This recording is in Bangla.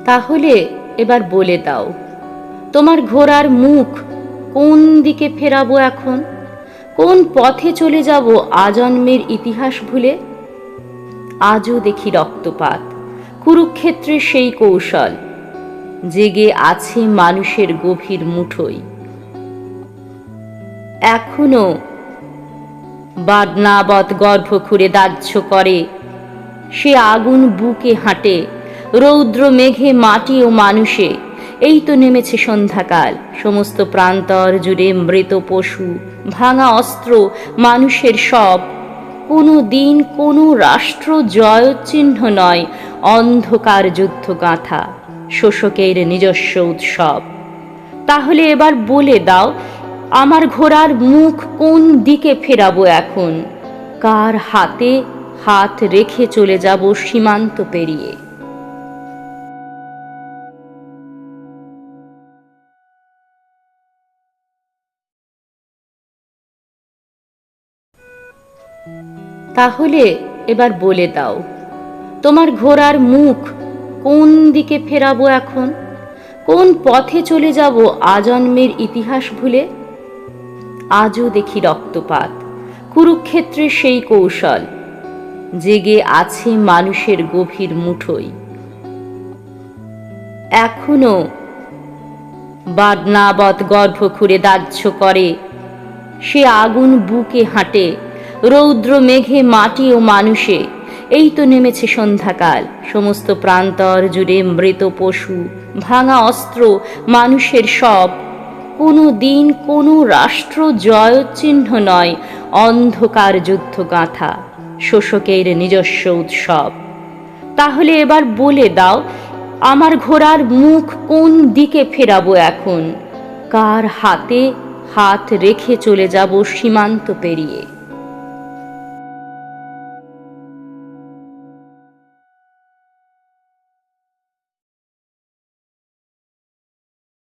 তাহলে এবার বলে দাও, তোমার ঘোড়ার মুখ কোন দিকে ফেরাবো এখন? কোন পথে চলে যাব আজন্মের ইতিহাস ভুলে? আজও দেখি রক্তপাত, কুরুক্ষেত্রের সেই কৌশল জেগে আছে মানুষের গভীর মুঠোয়। এখনো বাদনাবৎ গর্ভ খুঁড়ে দাহ্য করে, সে আগুন বুকে হাঁটে, রৌদ্র মেঘে মাটি ও মানুষে। এই তো নেমেছে সন্ধ্যাকাল, সমস্ত প্রান্তর জুড়ে মৃত পশু, ভাঙা অস্ত্র, মানুষের সব। কোনো দিন কোনো রাষ্ট্র জয়চিহ্ন নয়, অন্ধকার যুদ্ধ গাঁথা, শোষকের নিজস্ব উৎসব। তাহলে এবার বলে দাও, আমার ঘোড়ার মুখ কোন দিকে ফেরাবো এখন? কার হাতে হাত রেখে চলে যাব সীমান্ত পেরিয়ে? তাহলে এবার বলে দাও, তোমার ঘোড়ার মুখ কোন দিকে ফেরাবো এখন? কোন পথে চলে যাব আজন্মের ইতিহাস ভুলে? আজও দেখি রক্তপাত, কুরুক্ষেত্রের সেই কৌশল জেগে আছে মানুষের গভীর মুঠোয়। এখনো বাদনাবৎ গর্ভ খুঁড়ে দাহ্য করে, সে আগুন বুকে হাঁটে, রৌদ্র মেঘে মাটি ও মানুষে। এই তো নেমেছে সন্ধ্যাকাল, সমস্ত প্রান্তর জুড়ে মৃত পশু, ভাঙা অস্ত্র, মানুষের সব। কোনো দিন কোনো রাষ্ট্র জয়চিহ্ন নয়, অন্ধকার যুদ্ধ গাঁথা, শোষকের নিজস্ব উৎসব। তাহলে এবার বলে দাও, আমার ঘোড়ার মুখ কোন দিকে ফেরাবো এখন? কার হাতে হাত রেখে চলে যাব সীমান্ত পেরিয়ে?